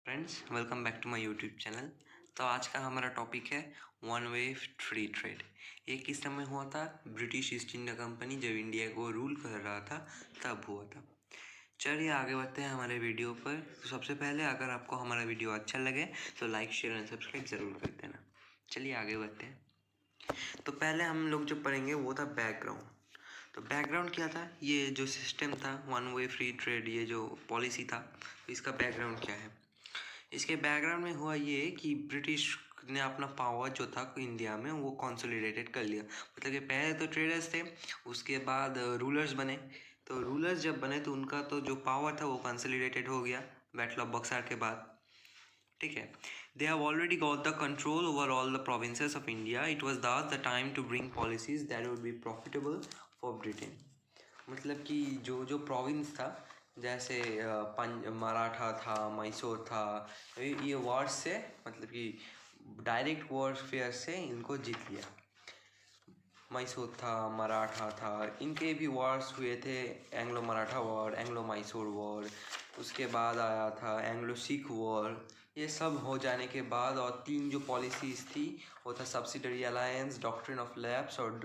Friends, welcome back to my YouTube channel. तो आज का हमारा टॉपिक है वन वे फ्री ट्रेड। ये किस समय हुआ था? ब्रिटिश ईस्ट इंडिया कंपनी जब इंडिया को रूल कर रहा था तब हुआ था। चलिए आगे बढ़ते हैं हमारे वीडियो पर। तो सबसे पहले अगर आपको हमारा वीडियो अच्छा लगे तो लाइक, शेयर एंड सब्सक्राइब ज़रूर कर देना। चलिए आगे बढ़ते हैं। तो पहले हम लोग जो पढ़ेंगे वो था बैकग्राउंड। तो बैकग्राउंड क्या था? ये जो सिस्टम था वन वे फ्री ट्रेड, ये जो पॉलिसी था, तो इसका बैकग्राउंड क्या है? इसके बैकग्राउंड में हुआ ये कि ब्रिटिश ने अपना पावर जो था इंडिया में वो कंसोलिडेटेड कर लिया। मतलब कि पहले तो ट्रेडर्स थे, उसके बाद रूलर्स बने। तो रूलर्स जब बने तो उनका तो जो पावर था वो कंसोलिडेटेड हो गया बैटल ऑफ बक्सर के बाद। ठीक है, they have already got the control over all the provinces of India. It was the time to bring policies that would be profitable for Britain. मतलब कि जो जो प्रोविंस था, जैसे मराठा था, मैसूर था, ये वॉर्स से, मतलब कि डायरेक्ट वॉरफेयर से इनको जीत लिया। मैसूर था, मराठा था, इनके भी वॉर्स हुए थे। Anglo Maratha war, Anglo Mysore war, उसके बाद आया था एंग्लो सिख वॉर। ये सब हो जाने के बाद और तीन जो पॉलिसीज़ थी वो था subsidiary alliance, doctrine of lapse और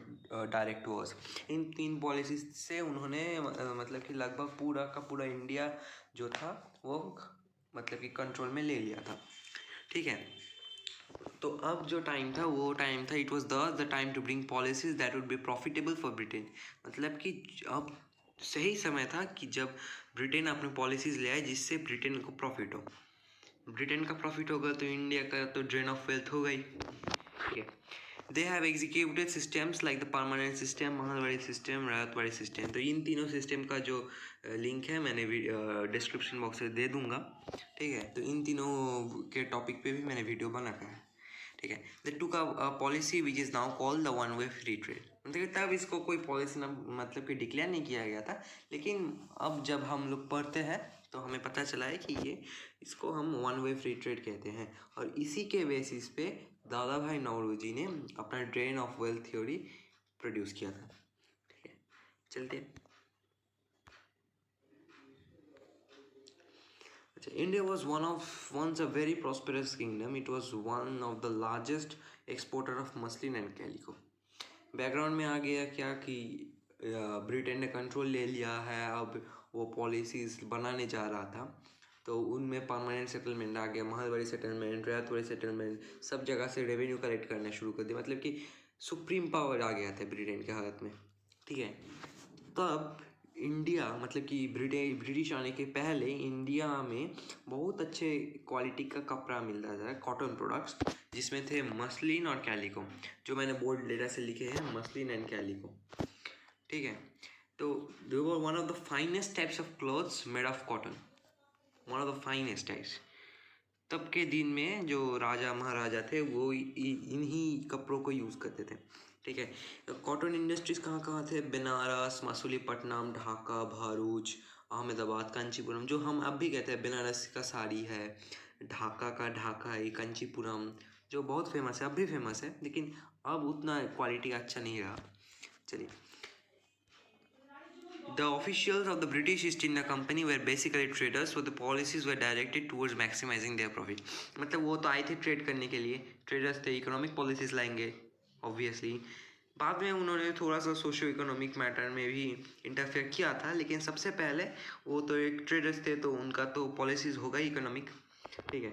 डायरेक्ट वॉर्स। इन तीन पॉलिसीज से उन्होंने मतलब कि लगभग पूरा का पूरा इंडिया जो था वो मतलब कि कंट्रोल में ले लिया था। ठीक है, तो अब जो टाइम था वो टाइम था, it was the time to bring policies that would be profitable for Britain. मतलब कि अब सही समय था कि जब ब्रिटेन अपनी पॉलिसीज ले आए जिससे ब्रिटेन को प्रॉफिट हो। ब्रिटेन का प्रॉफिट होगा तो इंडिया का तो ड्रेन ऑफ वेल्थ होगा ही। ठीक है, they have executed systems like the permanent system, Mahalwari system, Ryotwari system. तो इन तीनों सिस्टम का जो लिंक है मैंने डिस्क्रिप्शन बॉक्स में दे दूंगा। ठीक है, तो इन तीनों के टॉपिक पे भी मैंने वीडियो बना है। ठीक है, दे टूक a policy which is now called the one way free trade. मतलब तब इसको कोई पॉलिसी ना मतलब कि डिक्लेयर नहीं किया गया था, लेकिन अब जब हम लोग पढ़ते हैं तो हमें पता चला है कि ये इसको हम वन वे फ्री ट्रेड कहते हैं। और इसी के बेसिस पे दादा भाई नौरोजी ने अपना drain of wealth theory produce किया था। ठीक है, चलते हैं। India was once a very prosperous kingdom. It was one of the largest exporter of muslin and calico. Background में आ गया क्या कि ब्रिटेन ने कंट्रोल ले लिया है, अब वो पॉलिसीज बनाने जा रहा था, तो उनमें परमानेंट सेटलमेंट आ गया, महलवाड़ी सेटलमेंट, रैयतवाड़ी सेटलमेंट, सब जगह से रेवेन्यू कलेक्ट करना शुरू कर दिया। मतलब कि सुप्रीम पावर आ गया था ब्रिटेन के हाथ में। ठीक है, तब इंडिया मतलब कि ब्रिटिश आने के पहले इंडिया में बहुत अच्छे क्वालिटी का कपड़ा मिलता था, कॉटन प्रोडक्ट्स, जिसमें थे मसलिन और कैलिको, जो मैंने बोल्ड लेटर से लिखे हैं, मसलिन एंड कैलिको। ठीक है, तो they were one of the finest types of cloths made of cotton, one of the finest types. तब के दिन में जो राजा महाराजा थे वो इन्हीं कपड़ों को यूज़ करते थे। ठीक है, कॉटन इंडस्ट्रीज़ कहाँ कहाँ थे? बनारस, मसूलीपट्टनम, ढाका, भरूच, अहमदाबाद, कांचीपुरम। जो हम अब भी कहते हैं बनारस का साड़ी है, ढाका का ढाका है, कांचीपुरम जो बहुत फेमस है, अब भी फेमस है, लेकिन अब उतना क्वालिटी अच्छा नहीं रहा। चलिए, the officials of the British East India Company were basically traders, so the policies were directed towards maximizing their profit. मतलब वो तो आए थे ट्रेड करने के लिए, ट्रेडर्स थे, इकोनॉमिक पॉलिसीज लाएंगे ऑब्वियसली। बाद में उन्होंने थोड़ा सा सोशो इकोनॉमिक मैटर में भी इंटरफेयर किया था, लेकिन सबसे पहले वो तो एक ट्रेडर्स थे, तो उनका तो पॉलिसीज होगा इकोनॉमिक। ठीक है,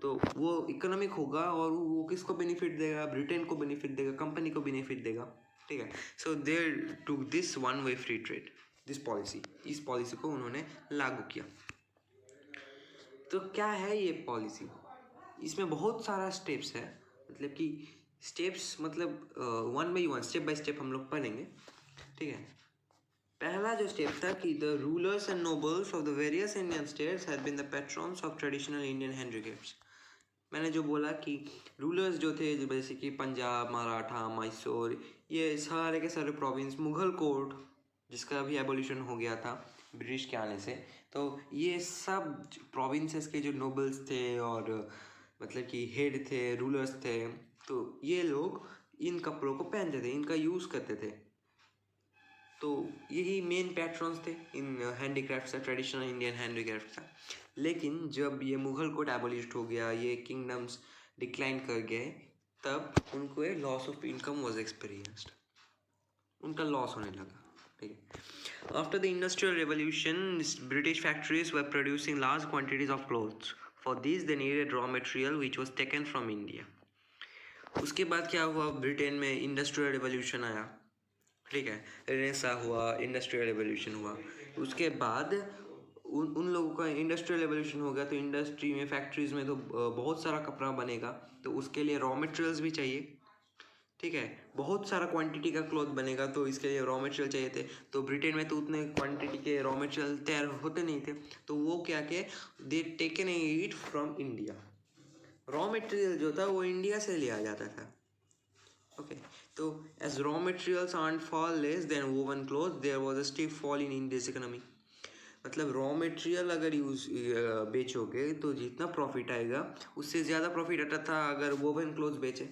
तो वो इकोनॉमिक होगा और वो किसको बेनिफिट देगा? ब्रिटेन को बेनिफिट देगा, कंपनी को बेनिफिट देगा। ठीक है, so there to this one way free trade, this policy, इस पॉलिसी को उन्होंने लागू किया। तो क्या है ये पॉलिसी? इसमें बहुत सारा स्टेप्स है, मतलब कि स्टेप्स मतलब one by one, step by step हम लोग पढ़ेंगे। ठीक है, पहला जो स्टेप था कि the rulers and nobles of the various Indian states had been the patrons of traditional Indian handicrafts. मैंने जो बोला कि रूलर्स जो थे, जैसे कि पंजाब, मराठा, मैसूर, ये सारे के सारे प्रोविंस, मुग़ल कोर्ट जिसका अभी एबोलिशन हो गया था ब्रिटिश के आने से, तो ये सब प्रोविंसेस के जो नोबल्स थे और मतलब कि हेड थे, रूलर्स थे, तो ये लोग इन कपड़ों को पहनते थे, इनका यूज़ करते थे। तो यही मेन पैट्रन्स थे इन हैंडीक्राफ्ट का, ट्रेडिशनल इंडियन हैंडीक्राफ्ट का। लेकिन जब ये मुगल कोड एबोलिश्ड हो गया, ये किंगडम्स डिक्लाइन कर गए, तब उनको ये loss of income was experienced, उनका लॉस होने लगा। ठीक है। After the industrial revolution, British factories were producing large quantities of clothes. For this they needed raw material which was taken from India. उसके बाद क्या हुआ, ब्रिटेन में इंडस्ट्रियल रेवोल्यूशन आया। ठीक है, रेनेसा हुआ, इंडस्ट्रियल रेवोल्यूशन हुआ। उसके बाद उन लोगों का इंडस्ट्रियल रेवोल्यूशन हो गया, तो इंडस्ट्री में, फैक्ट्रीज में तो बहुत सारा कपड़ा बनेगा, तो उसके लिए रॉ मटेरियल्स भी चाहिए। ठीक है, बहुत सारा क्वांटिटी का क्लॉथ बनेगा, तो इसके लिए रॉ मटेरियल चाहिए थे। तो ब्रिटेन में तो उतने क्वांटिटी के रॉ मटेरियल तैयार होते नहीं थे, तो वो क्या के दे taken it from India. Raw material जो था वो इंडिया से लिया जाता था। ओके, तो as raw materials aren't far less than woven clothes, there was a steep fall in India's economy. मतलब रॉ मटेरियल अगर बेचोगे तो जितना प्रॉफिट आएगा उससे ज़्यादा प्रॉफिट आता था अगर वोवन क्लोथ्स बेचे।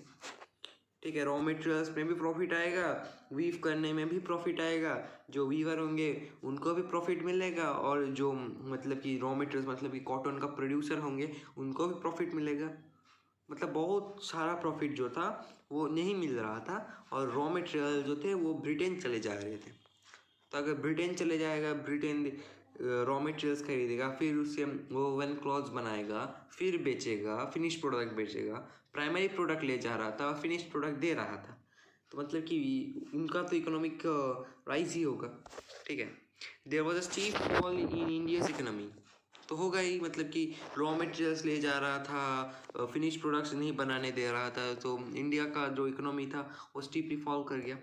ठीक है, रॉ मटेरियल्स में भी प्रॉफिट आएगा, वीव करने में भी प्रॉफिट आएगा, जो वीवर होंगे उनको भी प्रॉफिट मिलेगा, और जो मतलब कि रॉ मटेरियल्स मतलब कि कॉटन का प्रोड्यूसर होंगे उनको भी प्रॉफिट मिलेगा। मतलब बहुत सारा प्रॉफिट जो था वो नहीं मिल रहा था, और रॉ मटेरियल जो थे वो ब्रिटेन चले जा रहे थे। तो अगर ब्रिटेन चले जाएगा, ब्रिटेन रॉ मटेरियल्स खरीदेगा, फिर उससे वो वन क्लॉथ्स बनाएगा, फिर बेचेगा, फिनिश प्रोडक्ट बेचेगा। प्राइमरी प्रोडक्ट ले जा रहा था, फिनिश प्रोडक्ट दे रहा था, तो मतलब कि उनका तो इकोनॉमिक राइज ही होगा। ठीक है, there was a steep fall in India's economy, तो होगा ही, मतलब कि रॉ मटेरियल्स ले जा रहा था, फिनिश प्रोडक्ट्स नहीं बनाने दे रहा था, तो इंडिया का जो इकोनॉमी था वो स्टीपली फॉल कर गया।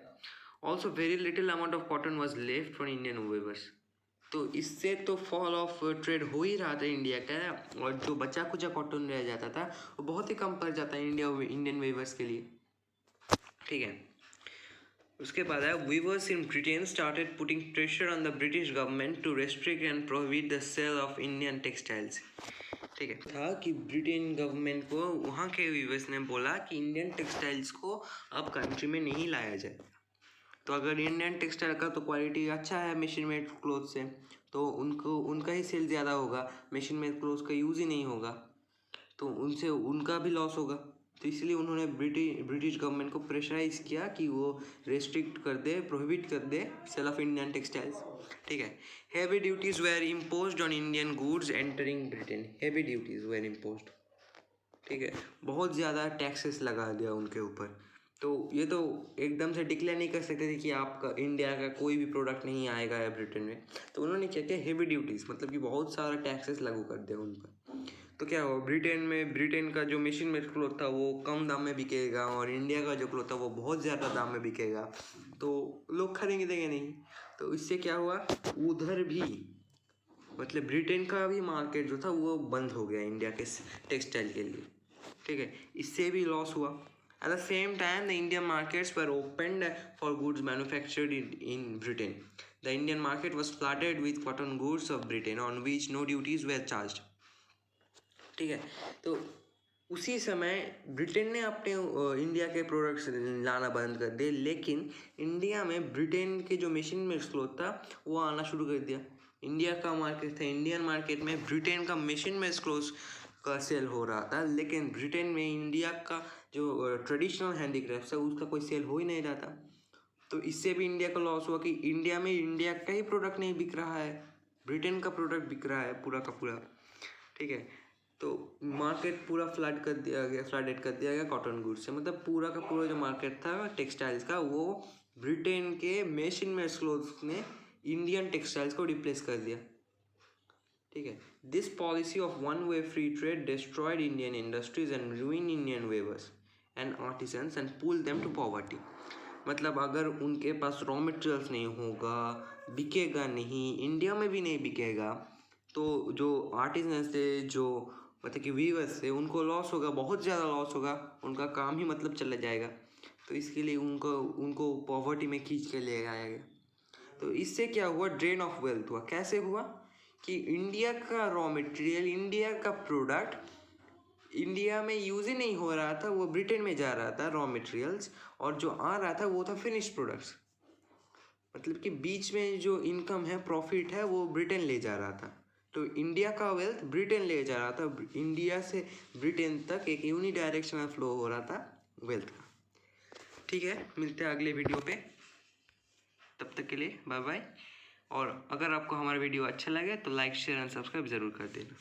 Also very little amount of cotton was left for Indian weavers, तो इससे तो फॉल ऑफ ट्रेड हो ही रहा था इंडिया का, और जो बचा कुचा कॉटन रह जाता था वो बहुत ही कम पड़ जाता है इंडियन वीवर्स के लिए। ठीक है, उसके बाद है weavers in Britain started putting pressure on the British government to restrict and prohibit the sale of Indian textiles. ठीक है, था कि ब्रिटेन गवर्नमेंट को, वहाँ के वीवर्स ने बोला कि इंडियन टेक्सटाइल्स को अब कंट्री में नहीं लाया जाए। तो अगर इंडियन टेक्सटाइल का तो क्वालिटी अच्छा है मशीन मेड क्लोथ से, तो उनका ही सेल ज़्यादा होगा, मशीन मेड क्लोथ का यूज़ ही नहीं होगा, तो उनसे उनका भी लॉस होगा। तो इसलिए उन्होंने ब्रिटिश गवर्नमेंट को प्रेशराइज किया कि वो रेस्ट्रिक्ट कर दे, प्रोहिबिट कर दे सेल ऑफ इंडियन टेक्सटाइल्स। ठीक है, heavy duties were imposed on Indian goods entering Britain, heavy duties were imposed. ठीक है, बहुत ज़्यादा टैक्सेस लगा दिया उनके ऊपर। तो ये तो एकदम से डिक्लेयर नहीं कर सकते थे कि आपका इंडिया का कोई भी प्रोडक्ट नहीं आएगा या ब्रिटेन में, तो उन्होंने क्या किया, हेवी ड्यूटीज़ मतलब कि बहुत सारा टैक्सेस लागू कर दिया उन पर। तो क्या हुआ, ब्रिटेन का जो मशीन मेड क्लॉथ था वो कम दाम में बिकेगा, और इंडिया का जो क्लॉथ था वो बहुत ज़्यादा दाम में बिकेगा, तो लोग खरीदेंगे नहीं। तो इससे क्या हुआ, उधर भी मतलब ब्रिटेन का भी मार्केट जो था वो बंद हो गया इंडिया के टेक्सटाइल के लिए। ठीक है, इससे भी लॉस हुआ। At the same time the Indian markets were opened for goods manufactured in Britain. The Indian market was flooded with cotton goods of Britain on which no duties were charged. ठीक है, तो उसी समय Britain ने अपने India के products लाना बंद कर दिए, लेकिन इंडिया में ब्रिटेन के जो मशीन मेड क्लॉथ था वो आना शुरू कर दिया। इंडिया का मार्केट था, इंडियन मार्केट में ब्रिटेन का मशीन मेड क्लॉथ का सेल हो रहा था, लेकिन ब्रिटेन में इंडिया का जो ट्रेडिशनल हैंडीक्राफ्ट है उसका कोई सेल हो ही नहीं रहा था। तो इससे भी इंडिया का लॉस हुआ कि इंडिया में इंडिया का ही प्रोडक्ट नहीं बिक रहा है, ब्रिटेन का प्रोडक्ट बिक रहा है पूरा का पूरा। ठीक है, तो मार्केट पूरा फ्लडेड कर दिया गया कॉटन गुड्स से, मतलब पूरा का पूरा जो मार्केट था टेक्सटाइल्स का वो ब्रिटेन के मशीन मेड क्लोथ्स ने इंडियन टेक्सटाइल्स को रिप्लेस कर दिया। ठीक है, this policy of one way free trade destroyed Indian industries and ruin Indian weavers and artisans and pull them to poverty. मतलब अगर उनके पास रॉ मटेरियल्स नहीं होगा, बिकेगा नहीं, इंडिया में भी नहीं बिकेगा, तो जो आर्टिसंस थे, जो मतलब कि वीवर्स थे, उनको लॉस होगा, बहुत ज़्यादा लॉस होगा, उनका काम ही मतलब चला जाएगा। तो इसके लिए उनको पॉवर्टी में खींच के ले आया गया। तो इससे क्या हुआ, ड्रेन ऑफ वेल्थ हुआ। कैसे हुआ कि इंडिया का रॉ मटेरियल, इंडिया का प्रोडक्ट इंडिया में यूज़ ही नहीं हो रहा था, वो ब्रिटेन में जा रहा था रॉ मटेरियल्स, और जो आ रहा था वो था फिनिश प्रोडक्ट्स। मतलब कि बीच में जो इनकम है, प्रॉफिट है, वो ब्रिटेन ले जा रहा था। तो इंडिया का वेल्थ ब्रिटेन ले जा रहा था, इंडिया से ब्रिटेन तक एक यूनिडायरेक्शनल फ्लो हो रहा था वेल्थ का। ठीक है, मिलते हैं अगले वीडियो पे, तब तक के लिए बाय बाय। और अगर आपको हमारा वीडियो अच्छा लगे तो लाइक शेयर एंड सब्सक्राइब ज़रूर कर देना।